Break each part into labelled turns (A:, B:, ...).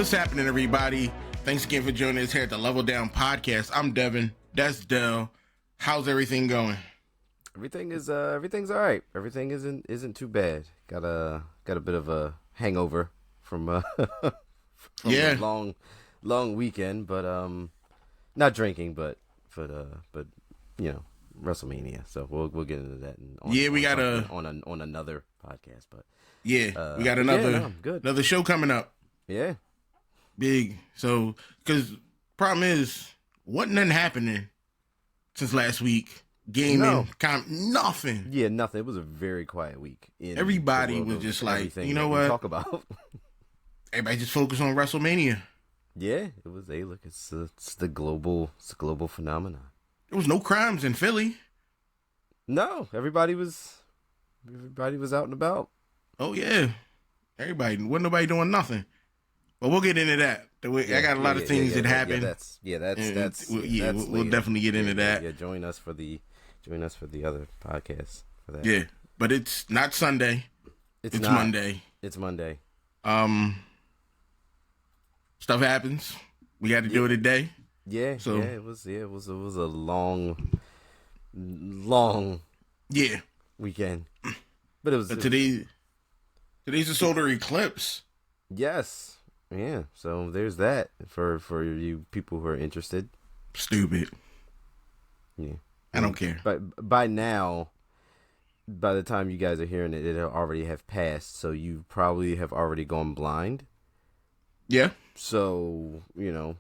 A: What's happening, everybody? Thanks again for joining us here at the Level Down Podcast. I'm Devin. That's Del. How's everything going?
B: Everything's all right. Everything isn't too bad. Got a bit of a hangover from a long weekend, but not drinking, but you know, WrestleMania. So we'll get into that. On another podcast, but
A: we got another show coming up.
B: Yeah,
A: big. So because problem is, wasn't nothing happening since last week. Gaming, nothing.
B: Yeah, nothing. It was a very quiet week.
A: Everybody was just like, you know what?
B: Talk about.
A: Everybody just focused on WrestleMania.
B: Yeah, it was. Hey, look, it's the global phenomenon.
A: There was no crimes in Philly.
B: No, everybody was out and about.
A: Oh yeah, everybody. Wasn't nobody doing nothing. But we'll get into that. I got a lot of things that happened. We'll definitely get into that.
B: Yeah, join us for the other podcast for that.
A: Yeah, but it's not Sunday. It's Monday.
B: It's Monday.
A: Stuff happens. We had to do it today.
B: Yeah. So it was a long weekend. But it was
A: today's a solar eclipse.
B: Yes. Yeah. So there's that for you people who are interested.
A: Stupid.
B: Yeah.
A: I don't care.
B: But by now, by the time you guys are hearing it, it'll already have passed. So you probably have already gone blind.
A: Yeah.
B: So, you know.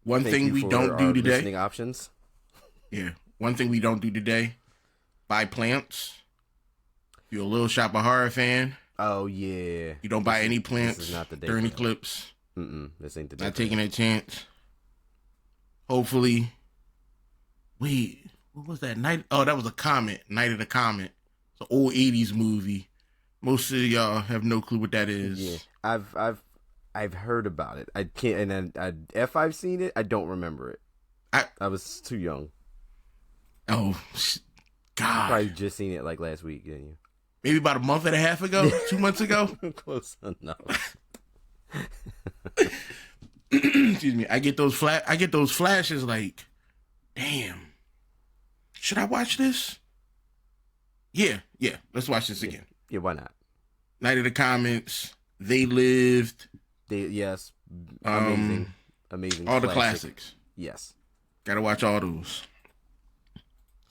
A: One thing we don't do today.
B: Listening options.
A: Yeah. One thing we don't do today. Buy plants. If you're a Little Shop of Horror fan.
B: Oh, yeah.
A: You don't buy any plants
B: this is not the day
A: during eclipse.
B: This ain't the day.
A: Not taking a chance. Hopefully. Wait, what was that night? Oh, that was a Comet. Night of the Comet. It's an old 80s movie. Most of y'all have no clue what that is.
B: Yeah, I've heard about it. I can't, and if I've seen it, I don't remember it. I was too young.
A: Oh, God!
B: Probably just seen it like last week, didn't you?
A: Maybe about a month and a half ago, 2 months ago.
B: Close enough.
A: Excuse me. I get those flashes like, damn. Should I watch this? Yeah. Let's watch this again.
B: Yeah, why not?
A: Night of the Comets. They Lived.
B: Yes. Amazing.
A: All the classics.
B: Yes.
A: Gotta watch all those.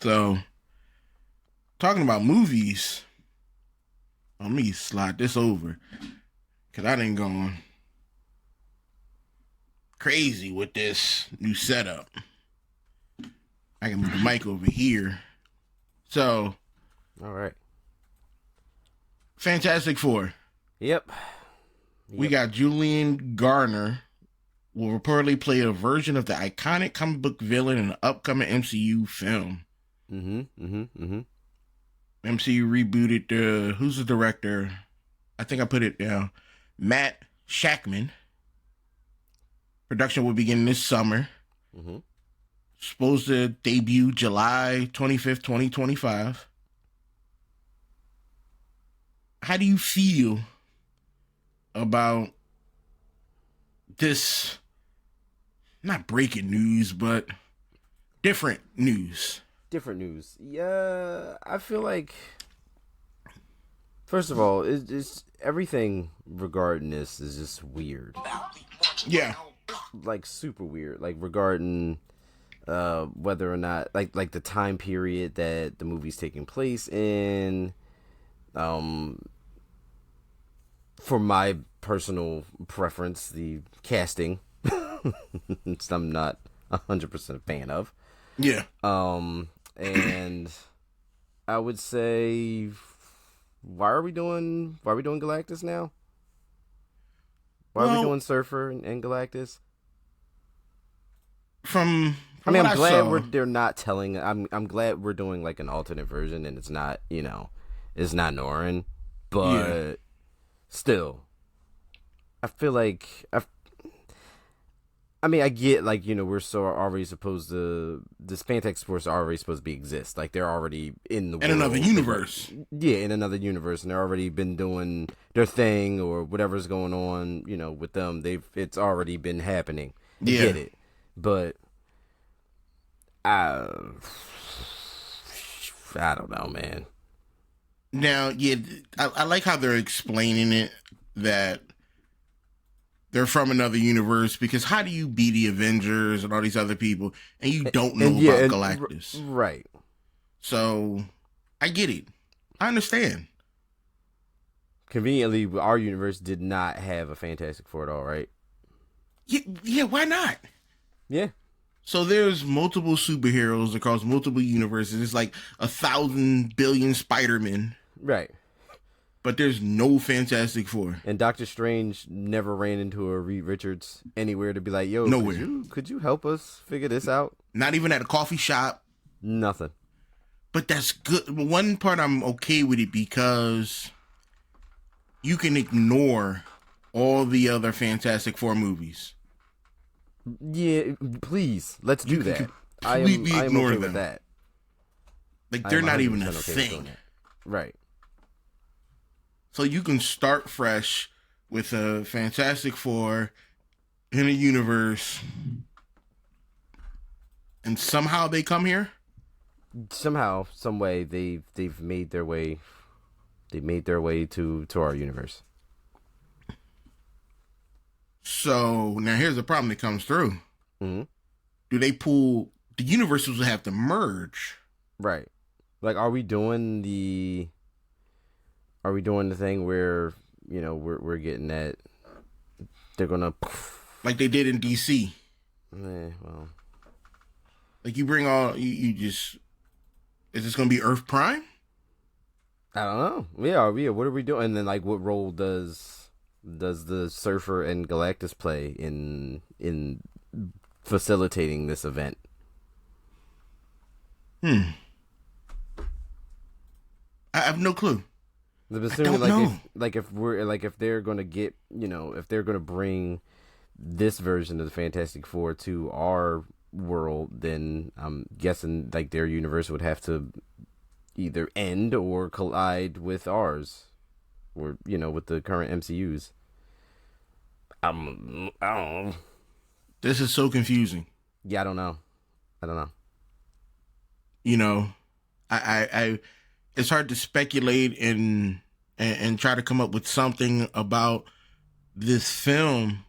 A: So, talking about movies, let me slide this over. Because I done gone crazy with this new setup. I can move the mic over here. So,
B: all right.
A: Fantastic Four.
B: Yep.
A: We got Julia Garner will reportedly play a version of the iconic comic book villain in the upcoming MCU film. MCU rebooted who's the director? I think I put it down. Matt Shackman. Production will begin this summer. Supposed to debut July 25th, 2025. How do you feel about this, not breaking news, but different news?
B: Different news. Yeah, I feel like, first of all, it's everything regarding this is just weird.
A: Yeah.
B: Like, super weird. Like, regarding whether or not, like the time period that the movie's taking place in, for my personal preference, the casting, I'm not 100% a fan of.
A: Yeah.
B: And I would say, why are we doing Galactus now? Why are we doing Surfer and Galactus?
A: I'm
B: glad they're not telling. I'm glad we're doing like an alternate version, and it's not Norrin, but still, I feel like I mean, I get like we're so already supposed to this Fantastic Force are already supposed to be exist. Like they're already in the
A: In
B: world.
A: another universe.
B: Yeah, in another universe, and they're already been doing their thing or whatever's going on. With them, it's already been happening. I
A: Yeah.
B: get it, but I don't know, man.
A: Now, yeah, I like how they're explaining it that they're from another universe, because how do you be the Avengers and all these other people and you don't know about Galactus?
B: Right.
A: So, I get it. I understand.
B: Conveniently, our universe did not have a Fantastic Four at all, right?
A: Yeah, why not?
B: Yeah.
A: So there's multiple superheroes across multiple universes. It's like 1,000 billion Spider-Men.
B: Right.
A: But there's no Fantastic Four.
B: And Doctor Strange never ran into a Reed Richards anywhere to be like, yo,
A: nowhere.
B: Could you help us figure this out?
A: Not even at a coffee shop.
B: Nothing.
A: But that's good. One part I'm okay with it, because you can ignore all the other Fantastic Four movies.
B: Yeah, please. Let's do that. I am
A: ignore
B: okay
A: them.
B: with that.
A: Like, they're not even a thing.
B: Right.
A: So you can start fresh with a Fantastic Four in a universe, and somehow they come here.
B: Somehow, some way, they've made their way. They made their way to our universe.
A: So now here's the problem that comes through.
B: Mm-hmm.
A: Do they pull the universes? Will have to merge,
B: right? Like, are we doing the thing where we're getting that they're gonna
A: like they did in DC?
B: Well,
A: like you bring all you just is this gonna be Earth Prime?
B: I don't know. Yeah. What are we doing? And then like, what role does the Surfer and Galactus play in facilitating this event?
A: I have no clue.
B: I'm assuming if they're gonna get if they're gonna bring this version of the Fantastic Four to our world, then I'm guessing like their universe would have to either end or collide with ours, or with the current MCU's. I don't know.
A: This is so confusing.
B: Yeah, I don't know.
A: I it's hard to speculate and try to come up with something about this film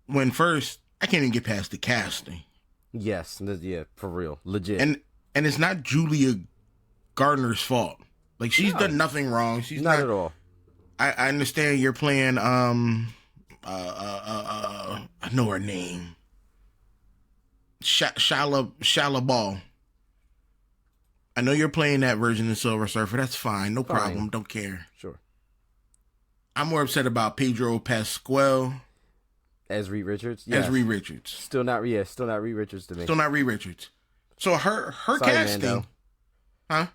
A: when first I can't even get past the casting.
B: Yes, yeah, for real, legit.
A: And it's not Julia Garner's fault. Like, she's done nothing wrong. She's
B: not at all.
A: I understand you're playing I know her name. Shalla-Bal. I know you're playing that version of Silver Surfer. That's fine. No problem. Don't care.
B: Sure.
A: I'm more upset about Pedro Pascal
B: as Reed Richards. Yes.
A: As Reed Richards.
B: Still not Reed Richards to me.
A: Still not Reed Richards. So her
B: Sorry,
A: casting,
B: Mando.
A: Huh?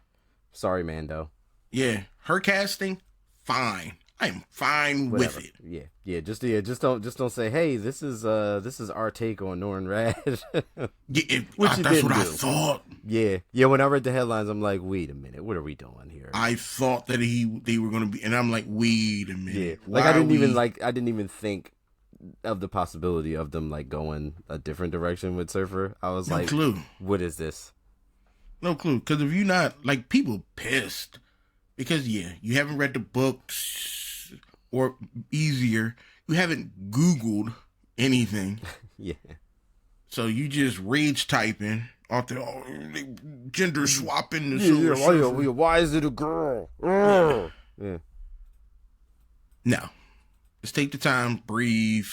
B: Sorry, Mando.
A: Yeah, her casting, fine. I am fine with it.
B: Just don't say, hey, this is our take on Norrin Rad.
A: That's what I thought.
B: Yeah. When I read the headlines, I'm like, wait a minute, what are we doing here?
A: I thought that they were gonna be, and I'm like, wait a minute.
B: Yeah. Like I didn't even think of the possibility of them like going a different direction with Surfer. I was like,
A: clue.
B: What is this?
A: No clue. Because if you're not, like, people pissed because you haven't read the books. Or easier, you haven't Googled anything.
B: Yeah.
A: So you just rage typing out there, gender swapping.
B: Why is it a girl? Yeah.
A: No. Just take the time, breathe.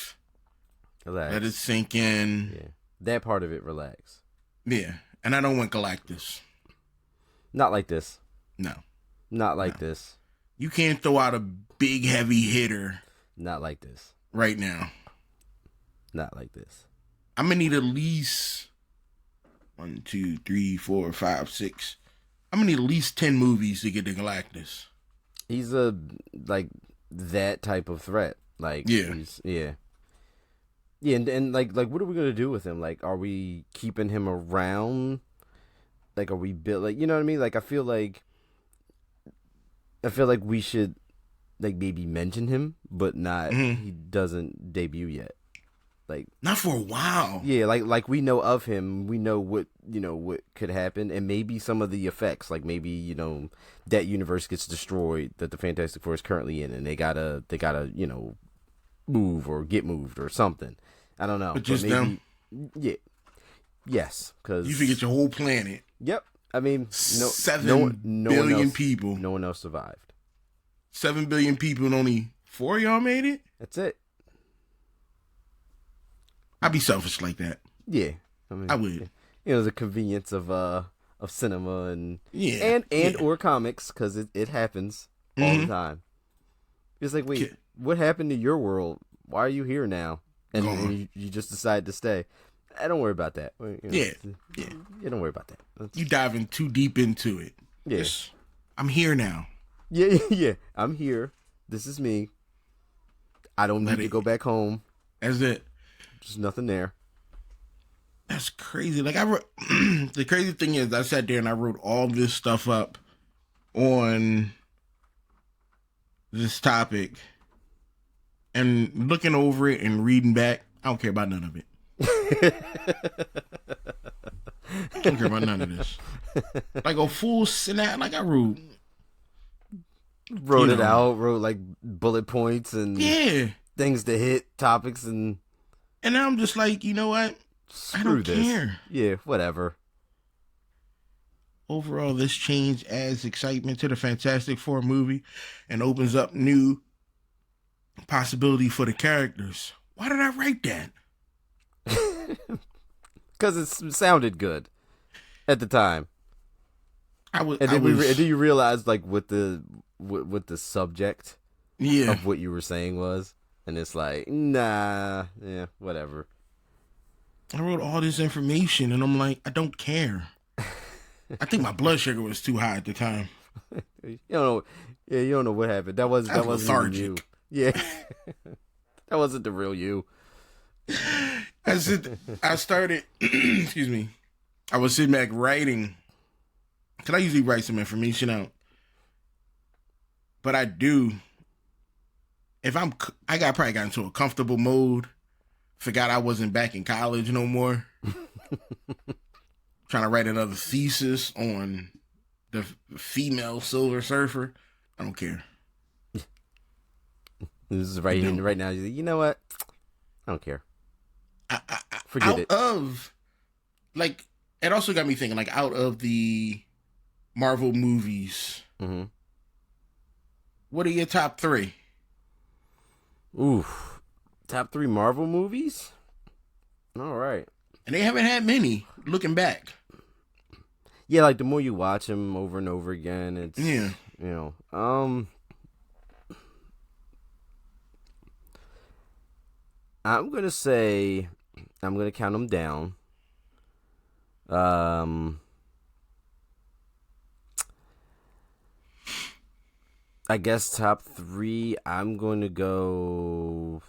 B: Relax.
A: Let it sink in.
B: Yeah. That part of it, relax.
A: Yeah. And I don't want Galactus.
B: Not like this.
A: No.
B: Not like this.
A: You can't throw out a big heavy hitter.
B: Not like this.
A: Right now.
B: Not like this.
A: I'm gonna need at least 1, 2, 3, 4, 5, 6. I'm gonna need at least 10 movies to get to Galactus.
B: He's that type of threat. Like,
A: yeah.
B: Yeah. Yeah, and like what are we gonna do with him? Like, are we keeping him around? Like, are we built? Like, you know what I mean? Like, I feel like we should like maybe mention him, but not.
A: Hmm.
B: He doesn't debut yet. Like,
A: Not for a while.
B: yeah, like we know of him. We know what could happen, and maybe some of the effects. Like maybe that universe gets destroyed that the Fantastic Four is currently in, and they gotta move or get moved or something. I don't know,
A: But just
B: maybe,
A: them.
B: yeah, yes, because
A: You forget your whole planet.
B: yep. I mean, no,
A: 7 billion people.
B: No one else survived.
A: 7 billion people and only 4 of y'all made it?
B: That's it.
A: I'd be selfish like that.
B: Yeah, I mean,
A: I would.
B: the convenience of cinema and
A: Yeah.
B: and or comics, because it happens all the time. It's like, wait, what happened to your world? Why are you here now? And you just decided to stay. Don't worry about that.
A: Yeah.
B: Don't worry about that.
A: You diving too deep into it.
B: Yeah.
A: I'm here now.
B: Yeah. I'm here. This is me. I don't need to go back home.
A: That's it.
B: There's nothing there.
A: That's crazy. Like, I wrote, the crazy thing is, I sat there and I wrote all this stuff up on this topic, and looking over it and reading back, I don't care about none of it. I don't care about none of this. Like a full snap. Like I wrote
B: it out. Wrote like bullet points and things to hit, topics, and
A: now I'm just like, you know what? I don't care.
B: Yeah, whatever.
A: Overall, this change adds excitement to the Fantastic Four movie and opens up new possibility for the characters. Why did I write that?
B: Because it sounded good at the time. And then you realize like what the subject of what you were saying was, and it's like, nah, yeah, whatever.
A: I wrote all this information, and I'm like, I don't care. I think my blood sugar was too high at the time.
B: You don't know what happened. That wasn't even you. Yeah, that wasn't the real you.
A: I started, excuse me, I was sitting back writing, because I usually write some information out. But I do, I probably got into a comfortable mode, forgot I wasn't back in college no more, trying to write another thesis on the female Silver Surfer. I don't care.
B: This is right now. You know what? I don't care. Forget it.
A: It also got me thinking, like, out of the Marvel movies, what are your top 3?
B: Oof. Top 3 Marvel movies? All right.
A: And they haven't had many, looking back.
B: Yeah, like, the more you watch them over and over again, it's, I'm going to say, I'm going to count them down. I guess top 3, I'm going to go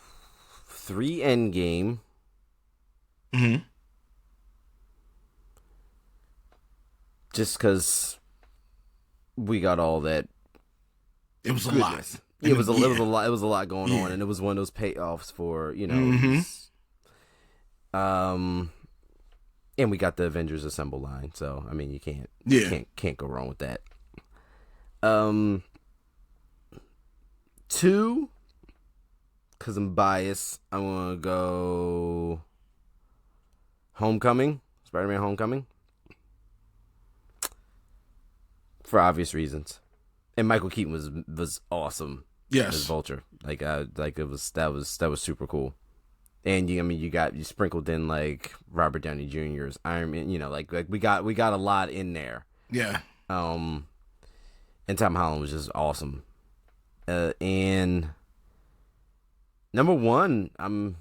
B: 3 Endgame.
A: Mm-hmm.
B: Just because we got all that.
A: It was goodness. A lot.
B: It was a lot. It was a lot going on, and it was one of those payoffs for and we got the Avengers Assemble line, so I mean you can't go wrong with that. 2, because I'm biased, I want to go Homecoming, Spider-Man Homecoming, for obvious reasons, and Michael Keaton was awesome.
A: Yes,
B: as Vulture, that was super cool. And you sprinkled in like Robert Downey Jr.'s Iron Man, like we got a lot in there.
A: Yeah.
B: And Tom Holland was just awesome. And number 1, I'm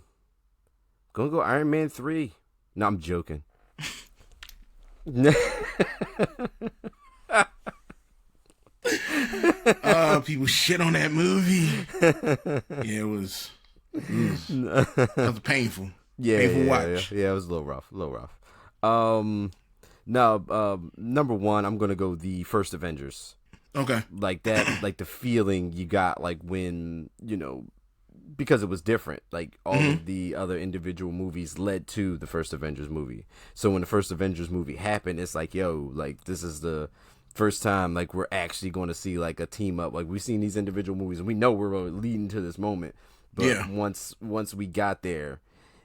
B: gonna go Iron Man 3. No, I'm joking.
A: People shit on that movie. Yeah, it was That was painful.
B: Yeah,
A: Painful
B: yeah,
A: watch.
B: yeah. It was a little rough. No, number one, I'm gonna go the first Avengers.
A: Okay.
B: Like that, like the feeling you got, like when because it was different. Like all
A: Mm-hmm.
B: of the other individual movies led to the first Avengers movie. So when the first Avengers movie happened, it's like, yo, like this is the first time like we're actually going to see like a team up. Like we've seen these individual movies, and we know we're leading to this moment. But
A: Yeah.
B: once we got there,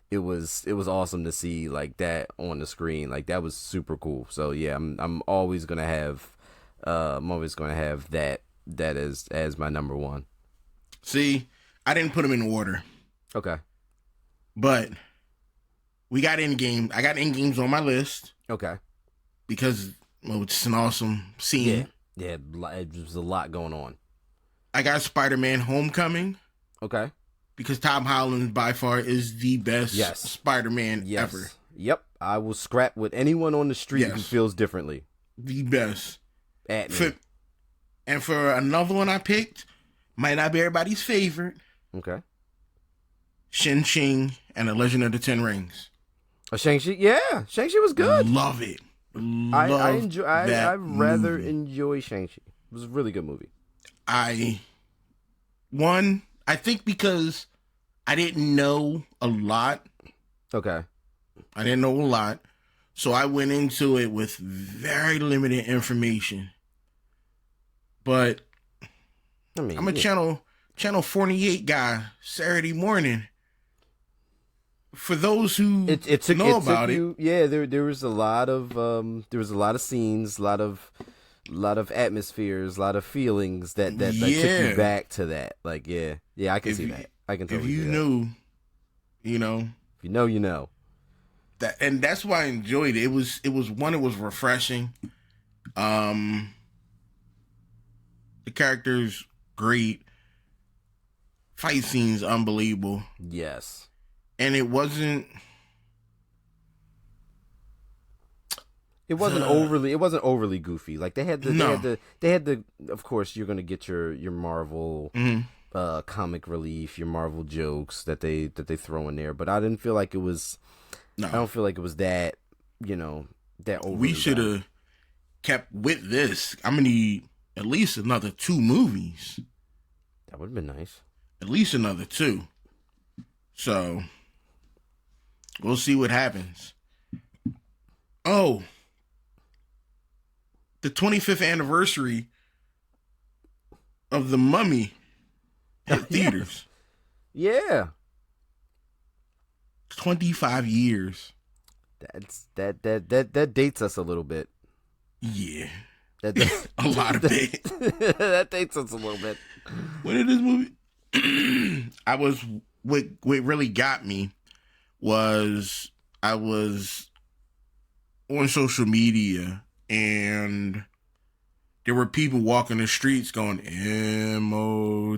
B: it was awesome to see like that on the screen. Like that was super cool. So yeah, I'm always gonna have that as my number one.
A: See, I didn't put them in order,
B: Okay.
A: but we got Endgame. I got Endgames on my list
B: Okay.
A: because it's an awesome scene.
B: Yeah. There's a lot going on.
A: I got Spider-Man: Homecoming
B: Okay.
A: because Tom Holland by far is the best Spider-Man
B: Yes.
A: ever.
B: Yep. I will scrap with anyone on the street who
A: Yes.
B: feels differently.
A: The best.
B: At me.
A: And for another one I picked, might not be everybody's favorite,
B: Okay.
A: Shang-Chi and the Legend of the Ten Rings.
B: Shang-Chi. Yeah. Shang-Chi was good.
A: Love it.
B: I enjoy. I rather
A: movie.
B: enjoy Shang-Chi. It was a really good movie.
A: I think because I didn't know a lot.
B: Okay.
A: I didn't know a lot. So I went into it with very limited information. But
B: I mean,
A: I'm a channel 48 guy Saturday morning. For those who know about it.
B: Yeah, there was a lot of scenes, a lot of atmospheres, a lot of feelings that took you back to that. Like yeah, I can see that. I can totally see that.
A: If you knew,
B: If you know, you know.
A: That, and that's why I enjoyed it. It was refreshing. The characters great. Fight scenes unbelievable.
B: Yes.
A: And it wasn't
B: overly goofy. Like they had the of course you're gonna get your Marvel comic relief, your Marvel jokes that they throw in there, but I didn't feel like it was I don't feel like it was that that overly.
A: We should have kept with this. I'm gonna need at least another 2 movies.
B: That would have been nice.
A: At least another 2. So we'll see what happens. Oh, the 25th anniversary of The Mummy hit theaters.
B: Yeah.
A: 25 years.
B: That dates us a little bit.
A: Yeah.
B: That
A: a lot of it.
B: That dates us a little bit.
A: When did this movie? What really got me was I was on social media and there were people walking the streets going Imhotep.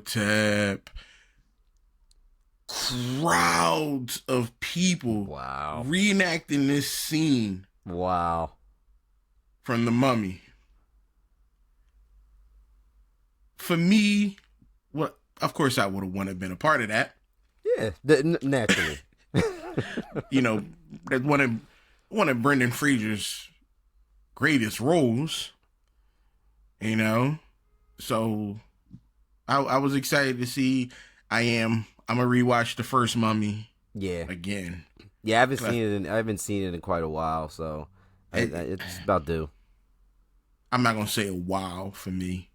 A: Crowds of people reenacting this scene from The Mummy. For me, of course I would have wanted to been a part of that.
B: Yeah, naturally.
A: That's one of Brendan Fraser's greatest roles. So I was excited to see. I'm gonna rewatch the first Mummy.
B: Yeah.
A: Again.
B: Yeah, I haven't seen it in quite a while, so it's about due.
A: I'm not gonna say a wow for me.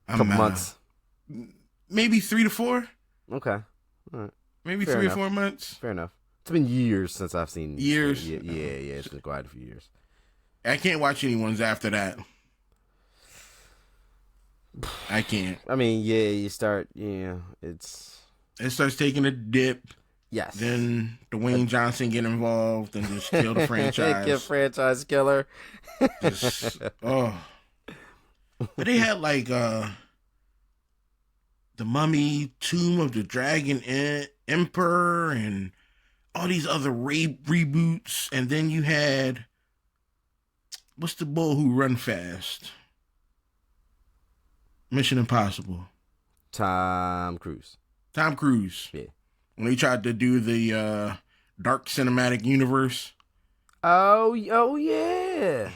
B: Couple months.
A: Maybe 3 to 4.
B: Okay. All right.
A: Maybe Fair 3 enough. Or 4 months.
B: Fair enough. It's been years since I've seen
A: years.
B: Yeah, it's been quite a few years.
A: I can't watch any ones after that. I can't.
B: I mean, yeah, you start. Yeah, it
A: starts taking a dip.
B: Yes.
A: Then Dwayne Johnson get involved and just kill the franchise.
B: Get franchise killer.
A: But they had like The Mummy, Tomb of the Dragon Emperor, and all these other reboots. And then you had, what's the bull who run fast? Mission Impossible.
B: Tom Cruise.
A: Tom Cruise.
B: Yeah.
A: When he tried to do the Dark Cinematic Universe.
B: Oh yeah.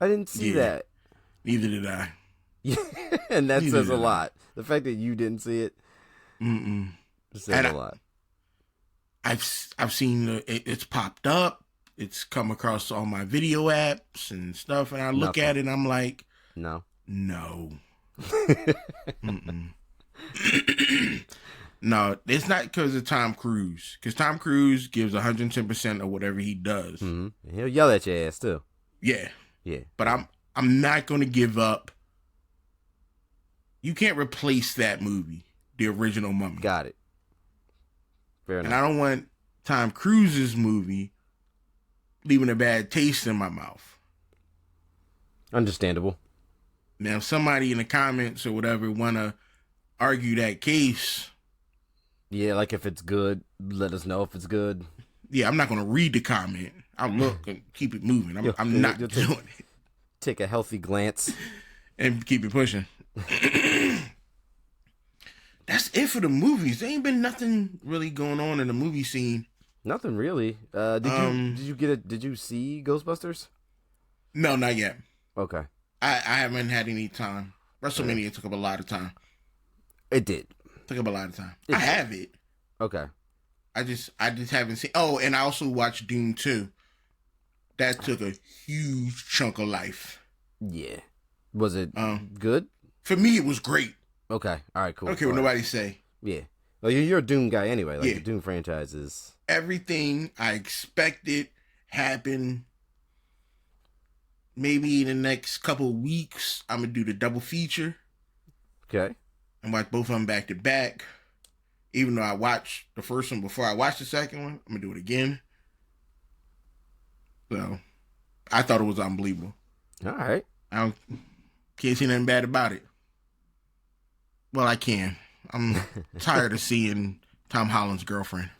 B: I didn't see that.
A: Neither did I.
B: And that
A: Neither
B: says a
A: did I.
B: lot. The fact that you didn't see it says a lot.
A: I've seen it's popped up. It's come across all my video apps and stuff, and I look at it and I'm like,
B: no.
A: No, it's not because of Tom Cruise. Because Tom Cruise gives 110% of whatever he does.
B: Mm-hmm. He'll yell at your ass too.
A: Yeah.
B: Yeah.
A: But I'm not going to give up. You can't replace that movie, the original Mummy.
B: Got it. Fair enough.
A: And I don't want Tom Cruise's movie leaving a bad taste in my mouth.
B: Understandable.
A: Now, if somebody in the comments or whatever want to argue that case.
B: Yeah, like if it's good, let us know if it's good.
A: Yeah, I'm not going to read the comment. I'll look and keep it moving. I'm not doing it.
B: Take a healthy glance.
A: And keep it pushing. That's it for the movies. There ain't been nothing really going on in the movie scene.
B: Nothing really. Did you see Ghostbusters?
A: No, not yet.
B: Okay.
A: I haven't had any time. WrestleMania took up a lot of time.
B: It did.
A: Took up a lot of time. I have it.
B: Okay.
A: I just haven't seen. Oh, and I also watched Doom 2. That took a huge chunk of life.
B: Yeah. Was it good?
A: For me, it was great.
B: Okay. All right. Cool.
A: I don't care what nobody say.
B: Yeah. Well, you're a Doom guy anyway. Like
A: yeah.
B: the Doom franchise is.
A: Everything I expected happened. Maybe in the next couple of weeks, I'm going to do the double feature.
B: Okay.
A: And watch both of them back to back. Even though I watched the first one before I watched the second one, I'm going to do it again. So, I thought it was unbelievable.
B: All right.
A: I can't see nothing bad about it. Well, I can. I'm tired of seeing Tom Holland's girlfriend.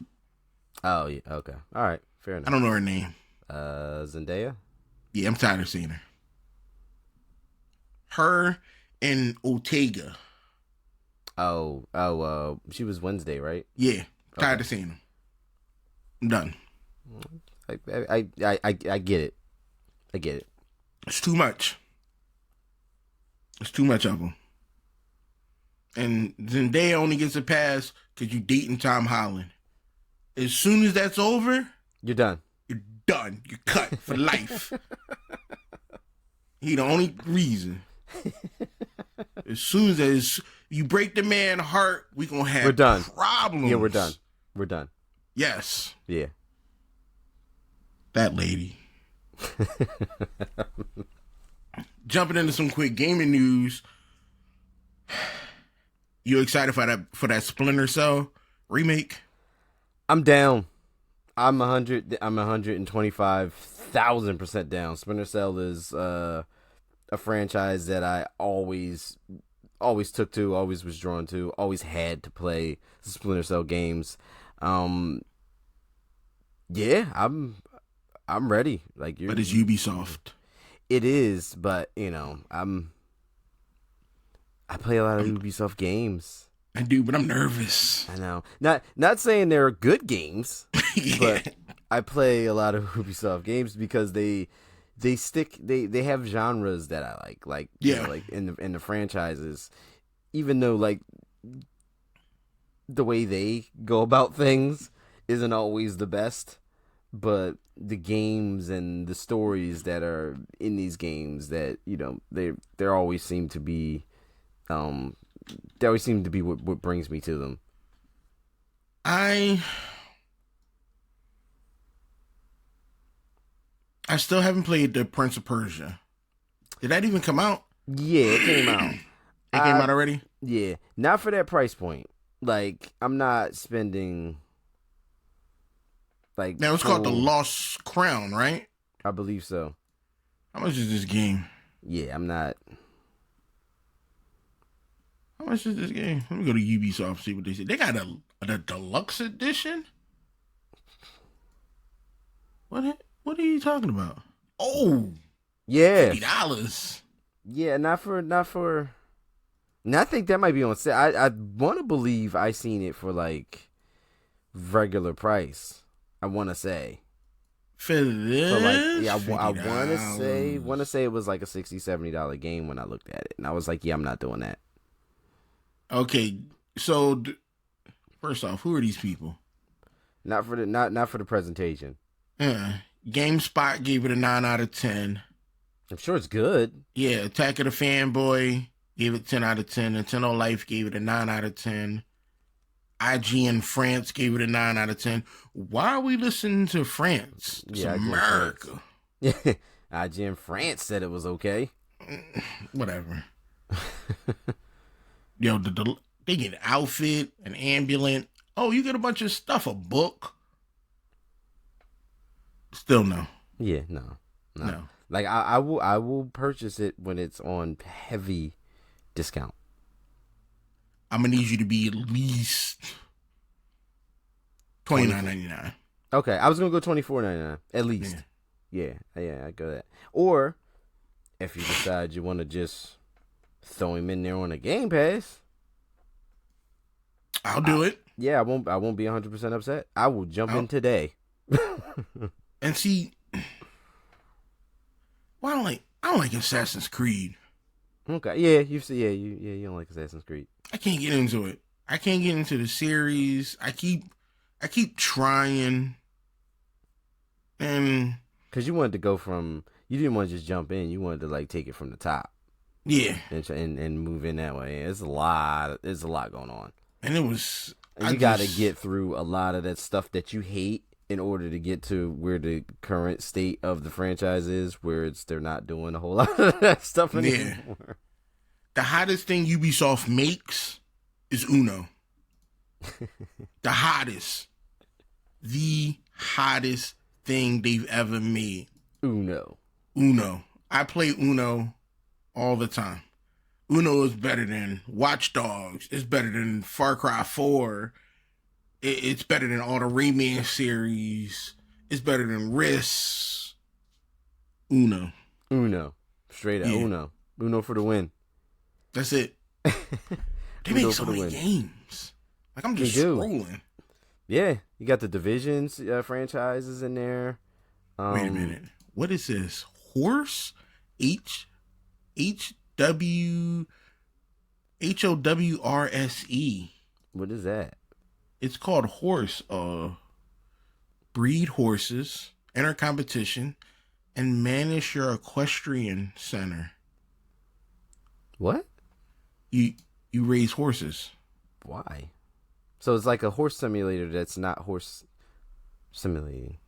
B: Oh, yeah. Okay. All right. Fair enough.
A: I don't know her name.
B: Zendaya?
A: Yeah, I'm tired of seeing her. Her and Ortega.
B: She was Wednesday, right?
A: Yeah, tired of seeing them. I'm done.
B: I get it. I get it.
A: It's too much. It's too much of them. And Zendaya only gets a pass because you dating Tom Holland. As soon as that's over,
B: you're done.
A: You're done. You're cut for life. He the only reason. As soon as you break the man's heart, we gonna have
B: we're done.
A: Problems.
B: Yeah, we're done. We're done.
A: Yes.
B: Yeah.
A: That lady. Jumping into some quick gaming news. You excited for that Splinter Cell remake?
B: I'm down. I'm 125,000% down. Splinter Cell is a franchise that I always took to, always was drawn to, always had to play the Splinter Cell games. Yeah, I'm ready. But
A: it's Ubisoft.
B: It is, but I play a lot of Ubisoft games.
A: I do, but I'm nervous.
B: I know. Not saying they're good games,
A: yeah.
B: But I play a lot of Ubisoft games because they have genres that I like
A: yeah,
B: like in the franchises, even though like the way they go about things isn't always the best, but the games and the stories that are in these games that they always seem to be what brings me to them.
A: I still haven't played the Prince of Persia. Did that even come out?
B: Yeah, it came out.
A: It came out already?
B: Yeah. Not for that price point. Like, I'm not spending
A: now it's called The Lost Crown, right?
B: I believe so.
A: How much is this game?
B: Yeah, I'm not.
A: How much is this game? Let me go to Ubisoft, see what they say. They got a deluxe edition? What are you talking about? Oh,
B: yeah,
A: $50.
B: Yeah, not for And I think that might be on sale. I want to believe I seen it for like regular price. I want to say
A: For
B: for like
A: this,
B: yeah. I
A: $50.
B: want to say it was like a $60-$70 game when I looked at it, and I was like, yeah, I'm not doing that.
A: Okay, so first off, who are these people?
B: Not for the presentation.
A: GameSpot gave it a 9 out of 10.
B: I'm sure it's good.
A: Yeah, Attack of the Fanboy gave it 10 out of 10. Nintendo Life gave it a 9 out of 10. IGN France gave it a 9 out of 10. Why are we listening to France? It's America.
B: Yeah, IGN France said it was okay.
A: Whatever. Yo, they get an outfit, an ambulance. Oh, you get a bunch of stuff, a book. Still no.
B: Yeah, no. Like I will purchase it when it's on heavy discount.
A: I'm gonna need you to be at least $29.99.
B: Okay, I was gonna go $24.99 at least. Yeah, I go that. Or if you decide you want to just throw him in there on a Game Pass,
A: I'll do it.
B: Yeah, I won't be 100% upset. I will jump in today.
A: And see, well, I don't like Assassin's Creed.
B: Okay, yeah, you don't like Assassin's Creed.
A: I can't get into it. I can't get into the series. I keep trying, and
B: because you wanted to go from, you didn't want to just jump in. You wanted to like take it from the top.
A: Yeah,
B: and move in that way. There's a lot going on,
A: and it was.
B: And you got to get through a lot of that stuff that you hate in order to get to where the current state of the franchise is, where they're not doing a whole lot of that stuff anymore. Yeah.
A: The hottest thing Ubisoft makes is Uno. The hottest thing they've ever made.
B: Uno.
A: I play Uno all the time. Uno is better than Watch Dogs. It's better than Far Cry 4. It's better than all the Remake series. It's better than Risk. Uno.
B: Straight up. Yeah. Uno for the win.
A: That's it. They make so many games. Like, I'm just scrolling.
B: Yeah. You got the Divisions franchises in there.
A: Wait a minute. What is this? Horse? HOWRSE.
B: What is that?
A: It's called Horse. Breed horses, enter competition, and manage your equestrian center.
B: What?
A: You raise horses.
B: Why? So it's like a horse simulator that's not horse simulating.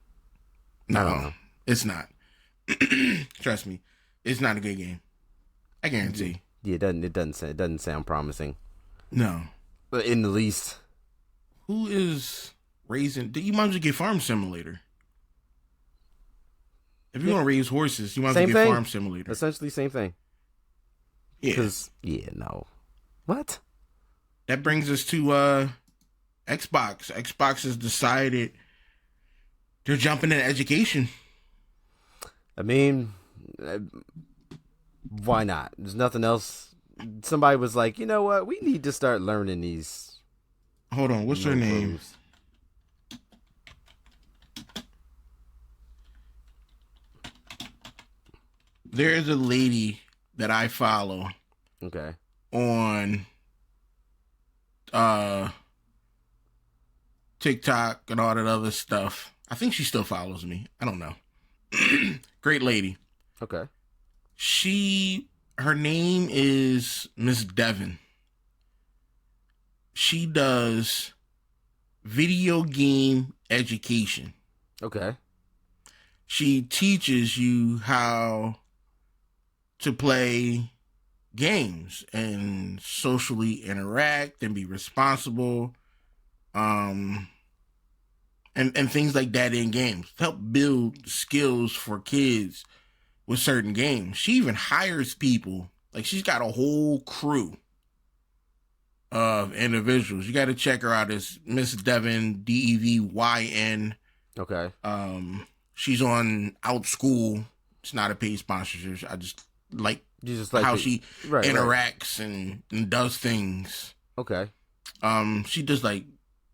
A: No, it's not. Trust me, it's not a good game. I guarantee.
B: Yeah, it doesn't sound promising.
A: No,
B: but in the least.
A: Who is raising? You might as well get Farm Simulator. If you want to raise horses, you might as well get Farm Simulator.
B: Essentially, same thing.
A: Yeah.
B: No. What?
A: That brings us to Xbox. Xbox has decided they're jumping into education.
B: I mean, why not? There's nothing else. Somebody was like, you know what? We need to start learning these.
A: Hold on, what's her name? There is a lady that I follow.
B: Okay.
A: On TikTok and all that other stuff. I think she still follows me. I don't know. Great lady.
B: Okay.
A: Her name is Miss Devon. She does video game education.
B: Okay.
A: She teaches you how to play games and socially interact and be responsible, and things like that in games. Help build skills for kids with certain games. She even hires people. Like, she's got a whole crew of individuals. You got to check her out. It's Miss Devon, Devyn.
B: Okay.
A: She's on Outschool. It's not a paid sponsorship. I just like
B: You just like
A: how
B: the,
A: she
B: right.
A: interacts and does things.
B: Okay.
A: She does like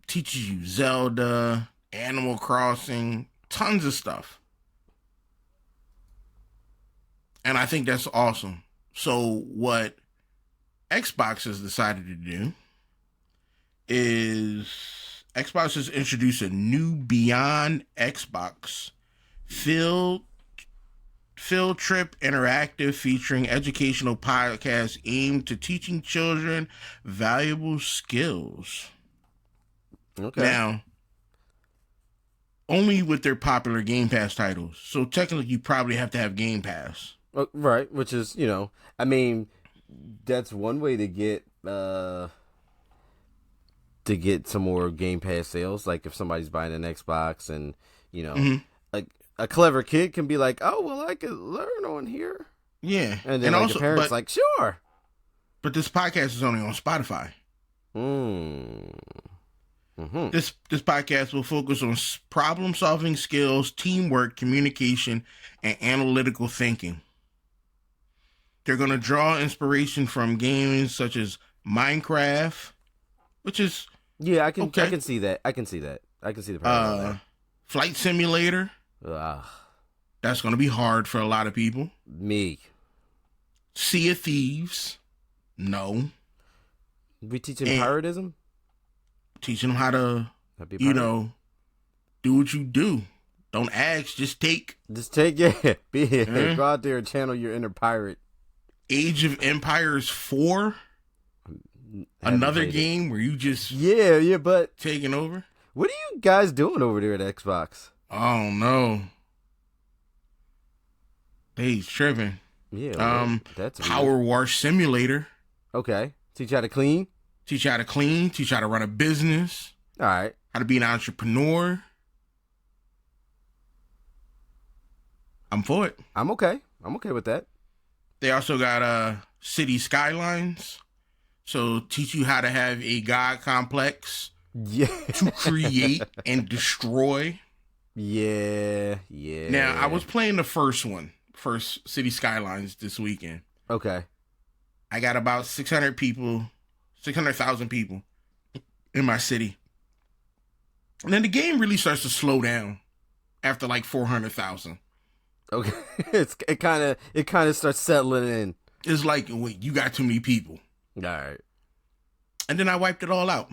A: teaches you Zelda, Animal Crossing, tons of stuff. And I think that's awesome. So what Xbox has decided to do is Xbox has introduced a new Beyond Xbox field trip interactive featuring educational podcasts aimed to teaching children valuable skills.
B: Okay.
A: Now, only with their popular Game Pass titles. So technically, you probably have to have Game Pass.
B: Right, which is, I mean, that's one way to get some more Game Pass sales. Like if somebody's buying an Xbox, and like a clever kid can be like, "Oh, well, I could learn on here."
A: Yeah,
B: and then also, the parents like, "Sure."
A: But this podcast is only on Spotify.
B: Mm-hmm.
A: This podcast will focus on problem solving skills, teamwork, communication, and analytical thinking. They're going to draw inspiration from games such as Minecraft, which is
B: I can see that. I can see the parallel there.
A: Flight Simulator. That's going to be hard for a lot of people.
B: Me.
A: Sea of Thieves. No.
B: We teaching piratism?
A: Teaching them how to, do what you do. Don't ask, just take.
B: Just take, yeah. Go out there and channel your inner pirate.
A: Age of Empires 4. Another game where you just
B: but
A: taking over.
B: What are you guys doing over there at Xbox?
A: Oh no, they's tripping.
B: Yeah, that's
A: Power Wash Simulator.
B: Okay, teach you how to clean.
A: Teach you how to run a business.
B: All right,
A: how to be an entrepreneur. I'm for it.
B: I'm okay with that.
A: They also got City Skylines. So teach you how to have a God complex.
B: Yeah.
A: To create and destroy.
B: Yeah.
A: Now, I was playing the first City Skylines this weekend.
B: Okay.
A: I got about 600,000 people in my city. And then the game really starts to slow down after like 400,000.
B: Okay. It kind of starts settling in.
A: It's like, wait, you got too many people.
B: All right.
A: And then I wiped it all out.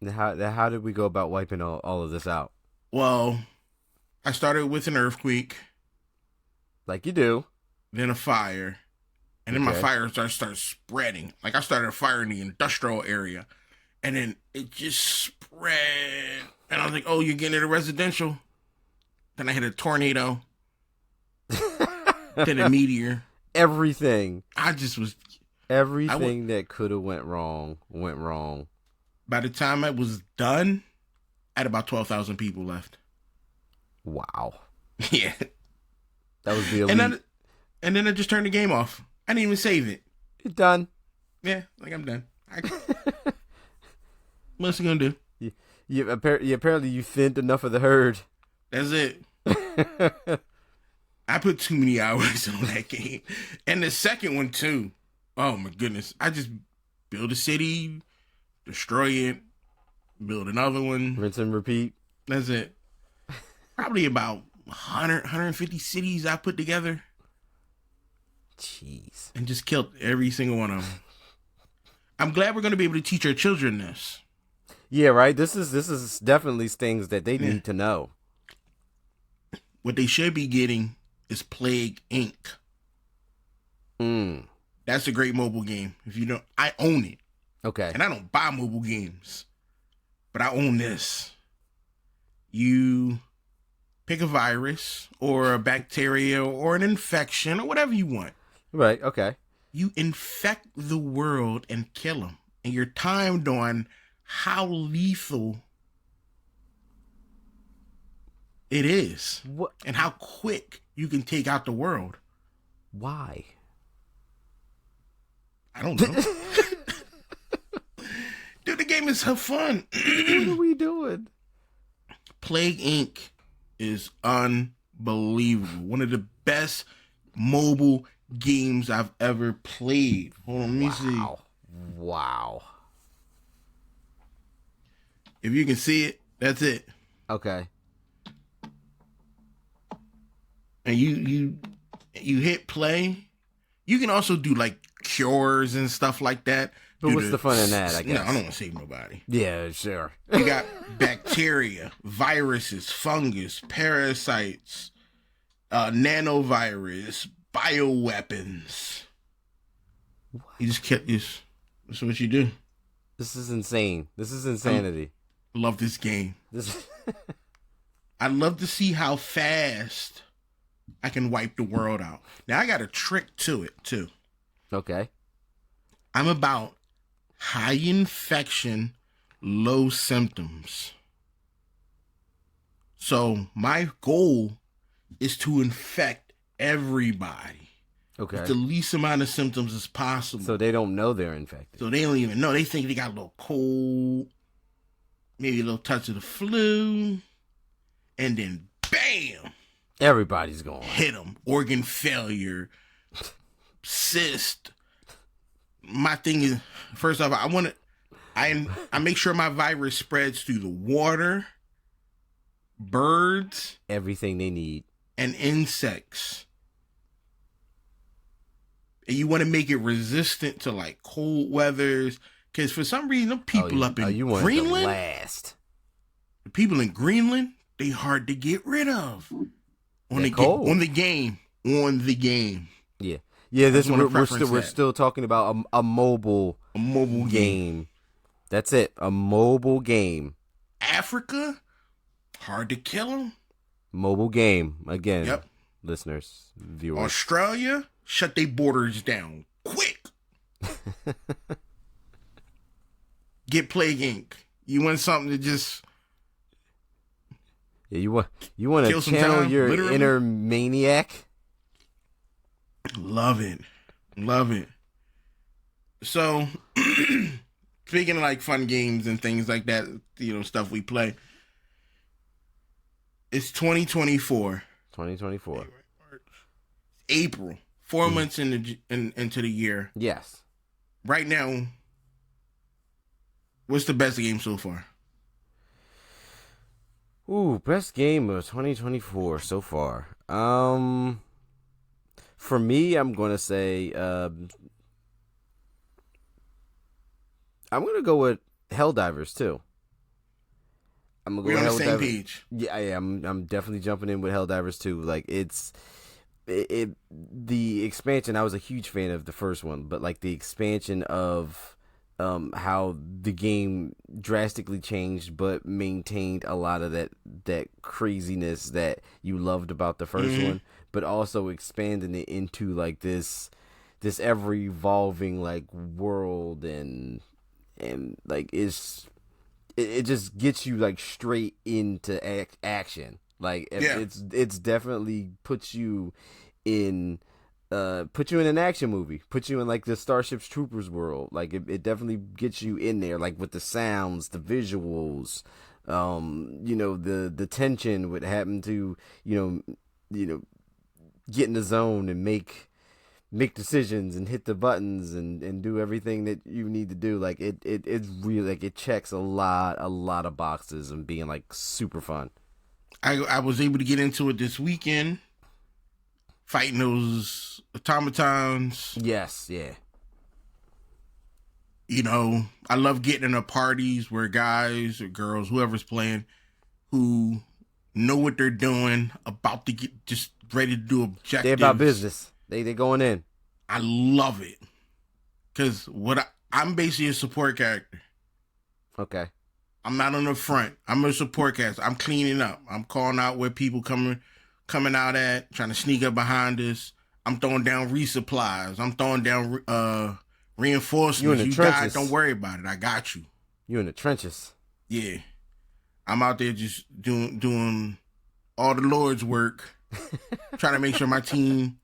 B: How did we go about wiping all of this out?
A: Well, I started with an earthquake.
B: Like you do.
A: Then a fire. And then my fire started spreading. Like I started a fire in the industrial area. And then it just spread. And I was like, oh, you're getting into residential? Then I hit a tornado. Then a meteor.
B: Everything.
A: Everything
B: that could have went wrong, went wrong.
A: By the time I was done, I had about 12,000 people left.
B: Wow.
A: Yeah.
B: That was the elite.
A: And then I just turned the game off. I didn't even save it.
B: You're done.
A: Yeah, like I'm done. What's it gonna do?
B: Apparently you thinned enough of the herd.
A: That's it. I put too many hours on that game. And the second one too. Oh my goodness. I just build a city, destroy it, build another one.
B: Rinse and repeat.
A: That's it. Probably about 150 cities I put together.
B: Jeez.
A: And just killed every single one of them. I'm glad we're going to be able to teach our children this.
B: Yeah, right? This is definitely things that they need to know.
A: What they should be getting is Plague Inc. That's a great mobile game. If you don't, I own it.
B: Okay.
A: And I don't buy mobile games, but I own this. You pick a virus or a bacteria or an infection or whatever you want.
B: Right, okay.
A: You infect the world and kill them. And you're timed on how lethal it is.
B: What?
A: And how quick you can take out the world.
B: Why?
A: I don't know. Dude, the game is so fun.
B: What are we doing?
A: Plague Inc. is unbelievable. One of the best mobile games I've ever played. Hold on, let me see.
B: Wow.
A: If you can see it, that's it.
B: Okay.
A: And you hit play. You can also do like cures and stuff like that.
B: But what's the fun in that, I guess?
A: No, I don't want to save nobody.
B: Yeah, sure.
A: You got bacteria, viruses, fungus, parasites, nanovirus, bioweapons. You just kept this. That's what you do.
B: This is insane. This is insanity.
A: I love this game. I'd love to see how fast I can wipe the world out. Now, I got a trick to it, too.
B: Okay.
A: I'm about high infection, low symptoms. So, my goal is to infect everybody.
B: Okay.
A: With the least amount of symptoms as possible.
B: So they don't know they're infected.
A: So they don't even know. They think they got a little cold, maybe a little touch of the flu, and then bam!
B: Everybody's going.
A: Hit them. Organ failure, cyst. My thing is, first off, I make sure my virus spreads through the water, birds,
B: everything they need,
A: and insects. And you want to make it resistant to like cold weathers, because for some reason, the people up in Greenland, the people in Greenland, they hard to get rid of. On the game.
B: Yeah. This we're still talking about a mobile game. That's it. A mobile game.
A: Africa, hard to kill them.
B: Mobile game again.
A: Yep.
B: Listeners, viewers.
A: Australia, shut their borders down quick. Get Plague Inc. You want something to just.
B: Yeah, you want to channel your literally? Inner maniac.
A: Love it. So, speaking of like fun games and things like that, stuff we play. It's 2024.
B: 2024.
A: April. 4 months into the year.
B: Yes.
A: Right now, what's the best game so far?
B: Ooh, best game of 2024 so far. For me, I'm going to say I'm going to go with Helldivers too. I'm gonna go
A: We're on the same
B: Helldivers.
A: page.
B: Yeah, I'm definitely jumping in with Helldivers too. Like the expansion. I was a huge fan of the first one, but like the expansion of how the game drastically changed, but maintained a lot of that craziness that you loved about the first one, but also expanding it into like this ever evolving like world and like it just gets you like straight into action. Like it's definitely puts you in an action movie, put you in like the Starship Troopers world. Like it definitely gets you in there, like with the sounds, the visuals, the tension would happen to get in the zone and make decisions and hit the buttons and do everything that you need to do. Like it's really like it checks a lot of boxes and being like super fun.
A: I was able to get into it this weekend, fighting those automatons.
B: Yes, yeah.
A: I love getting into parties where guys or girls, whoever's playing, who know what they're doing, about to get just ready to do objectives.
B: They're about business. They going in.
A: I love it. Because I'm basically a support character.
B: Okay.
A: I'm not on the front. I'm a support character. I'm cleaning up. I'm calling out where people coming out at, trying to sneak up behind us. I'm throwing down resupplies. I'm throwing down reinforcements. You died, don't worry about it. I got you.
B: You in the trenches.
A: Yeah. I'm out there just doing all the Lord's work, trying to make sure my team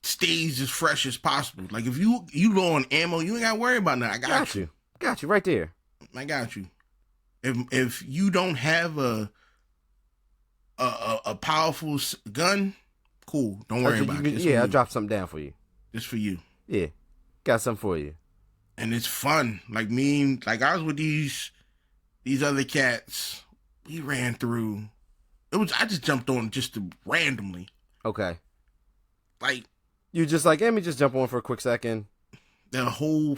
A: stays as fresh as possible. Like if you low on ammo, you ain't got to worry about that. I got you.
B: Got you right there.
A: I got you. If you don't have a powerful gun, Cool. Don't worry about it.
B: Yeah, I'll drop something down for you.
A: Just for you.
B: Yeah, got something for you.
A: And it's fun. Like I was with these other cats. We ran through. I just jumped on just randomly.
B: Okay.
A: Like
B: you just like, let me just jump on for a quick second.
A: The whole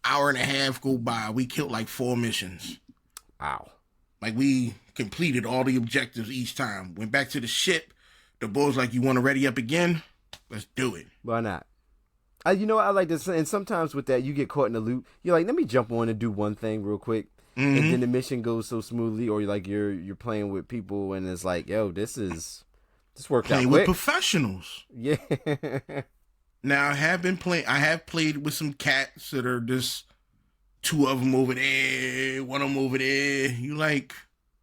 A: hour and a half go by. We killed like 4 missions.
B: Wow.
A: Like we completed all the objectives each time. Went back to the ship. The boy's like, you want to ready up again? Let's do it.
B: Why not? You know what, I like this, and sometimes with that, you get caught in a loop. You're like, let me jump on and do one thing real quick, and then the mission goes so smoothly, or you're playing with people, and it's like, yo, this worked out quick.
A: Playing with professionals.
B: Yeah.
A: Now I have played with some cats that are just 2 of them over there, 1 of them over there. You like,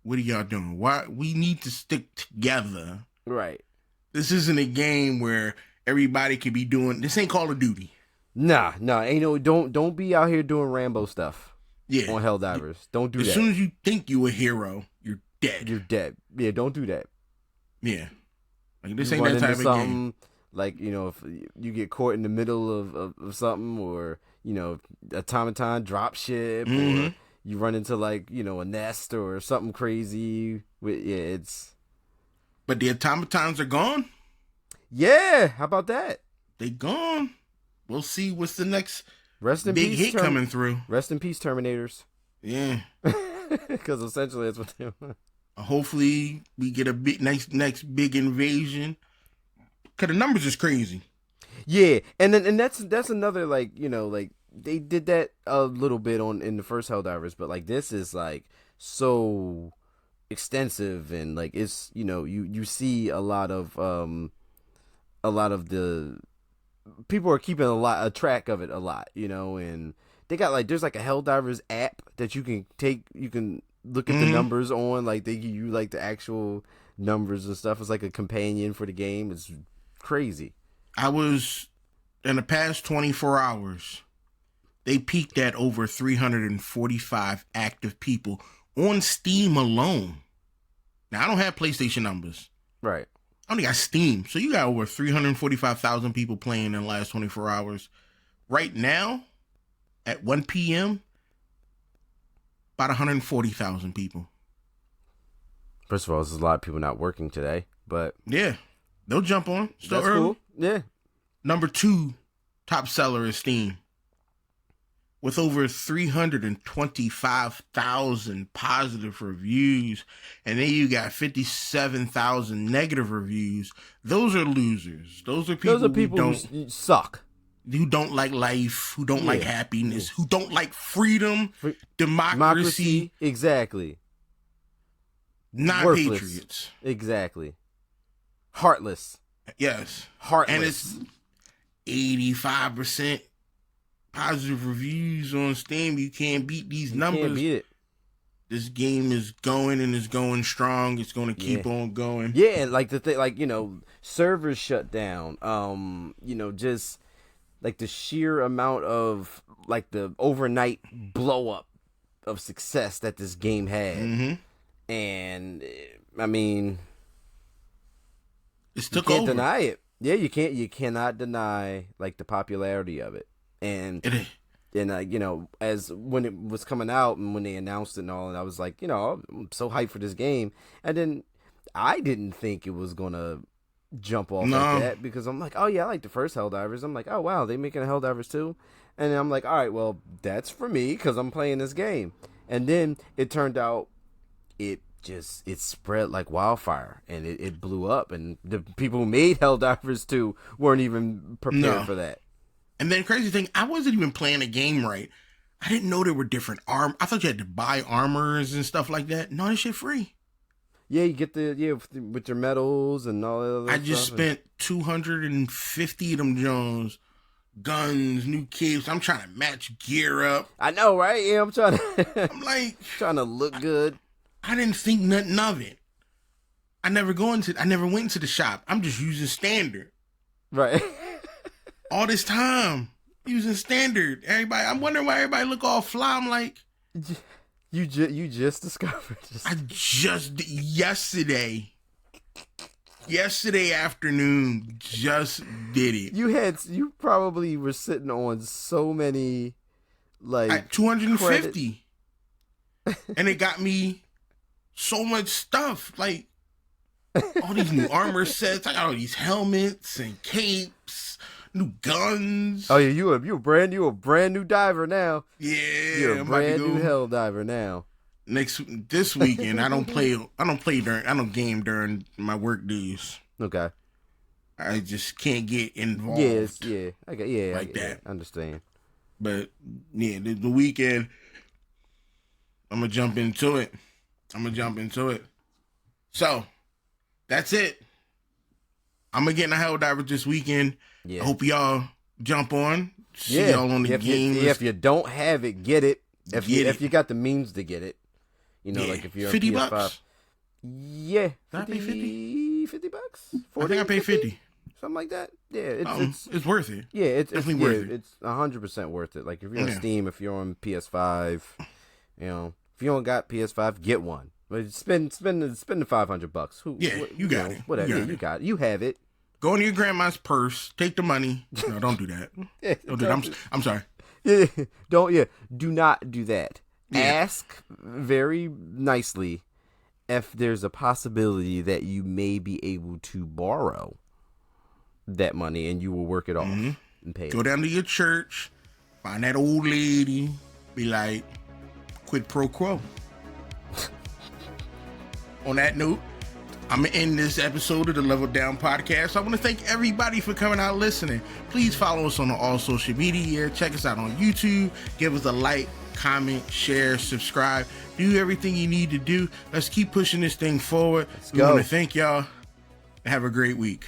A: what are y'all doing? Why we need to stick together?
B: Right.
A: This isn't a game where everybody can be doing. This ain't Call of Duty.
B: Nah, ain't no. Don't be out here doing Rambo stuff.
A: Yeah.
B: On Helldivers, don't do that.
A: As soon as you think you a hero, you're dead.
B: You're dead. Yeah, don't do that.
A: Yeah. Like this ain't that type of game.
B: Like, you know, if you get caught in the middle of something, or, you know, automaton drop ship, or you run into, like, you know, a nest or something crazy. It's.
A: But the automatons are gone.
B: Yeah, how about that?
A: They gone. We'll see what's the next
B: big
A: hit coming through.
B: Rest in peace, Terminators.
A: Yeah.
B: Because essentially that's what they are.
A: Hopefully we get a next big invasion. Because the numbers is crazy.
B: Yeah, and that's another, like, you know, like they did that a little bit in the first Helldivers, but like this is like so extensive, and like it's, you know, you see a lot of the people are keeping a track of it a lot, you know, and they got like, there's like a Helldivers app that you can look at the numbers on, like they give you like the actual numbers and stuff. It's like a companion for the game. It's crazy.
A: I was in the past 24 hours, they peaked at over 345 active people on Steam alone. Now I don't have PlayStation numbers.
B: Right.
A: I only got Steam. So you got over 345,000 people playing in the last 24 hours. Right now, at 1 p.m., about 140,000 people.
B: First of all, there's a lot of people not working today, but...
A: Yeah, they'll jump on. Still
B: that's
A: early.
B: Cool. Yeah.
A: Number 2 top seller is Steam. With over 325,000 positive reviews, and then you got 57,000 negative reviews. Those are losers. Those are people
B: who suck.
A: Who don't like life, who don't like happiness, who don't like freedom, democracy.
B: Exactly.
A: Not
B: worthless.
A: Patriots.
B: Exactly. Heartless.
A: Yes.
B: Heartless.
A: And it's 85% positive reviews on Steam. You can't beat these numbers.
B: Can't beat it.
A: This game is going and is going strong. It's going to keep on going.
B: Yeah, and like the thing, like, you know, servers shut down. You know, just like the sheer amount of like the overnight blow up of success that this game had, and I mean,
A: it's took
B: you can't
A: over.
B: deny it. Yeah, you cannot deny like the popularity of it, and you know, as when it was coming out and when they announced it and all, and I was like, you know, I'm so hyped for this game, and then I didn't think it was gonna jump off like that, because I'm like, oh yeah, I like the first Helldivers. I'm like, oh wow, they making a Helldivers too, and I'm like, all right, well, that's for me because I'm playing this game. And then it turned out it spread like wildfire, and it blew up, and the people who made Helldivers 2 weren't even prepared for that.
A: And then crazy thing, I wasn't even playing the game right. I didn't know there were different armor. I thought you had to buy armors and stuff like that. No, this shit free.
B: Yeah, you get with your medals and all that other stuff.
A: I just spent 250 of them Jones. Guns, new capes. I'm trying to match gear up.
B: I know, right? Yeah, I'm trying to.
A: I'm like
B: trying to look good.
A: I didn't think nothing of it. I never went into the shop. I'm just using standard.
B: Right.
A: All this time using standard. Everybody, I'm wondering why everybody look all fly. I'm like,
B: you just discovered this.
A: I just yesterday Yesterday afternoon, just did it.
B: You probably were sitting on so many, like,
A: at 250, and it got me so much stuff. Like all these new armor sets. I got all these helmets and capes, new guns.
B: Oh yeah, you a brand new diver now.
A: Yeah,
B: you're a brand new hell diver now.
A: This weekend, I don't game during my work days.
B: Okay.
A: I just can't get involved.
B: I get
A: that.
B: Yeah, I understand.
A: But yeah, the weekend, I'm gonna jump into it. So that's it. I'm gonna get in a hell diver this weekend. Yeah. I hope y'all jump on. See y'all on the game.
B: If you don't have it, get it. If you got the means to get it. You know, like if you're
A: $50.
B: PS5. Yeah.
A: Did I pay 50?
B: $50?
A: 40, I think I paid 50.
B: Something like that. Yeah,
A: it's worth it.
B: Yeah, it's
A: definitely worth it.
B: It's 100% worth it. Like if you're on Steam, if you're on PS5, you know, if you don't got PS5, get one. But spend the $500.
A: You got it.
B: Whatever. You got it. You have it.
A: Go into your grandma's purse. Take the money. No, don't do that. Don't do that. I'm sorry.
B: Yeah, do not do that. Yeah. Ask very nicely if there's a possibility that you may be able to borrow that money and you will work it off and pay it.
A: Go down to your church, find that old lady, be like, quid pro quo. On that note, I'm going to end this episode of the Level Down Podcast. I want to thank everybody for coming out listening. Please follow us on all social media. Check us out on YouTube. Give us a like, comment, share, subscribe. Do everything you need to do. Let's keep pushing this thing forward. We want to thank y'all. Have a great week.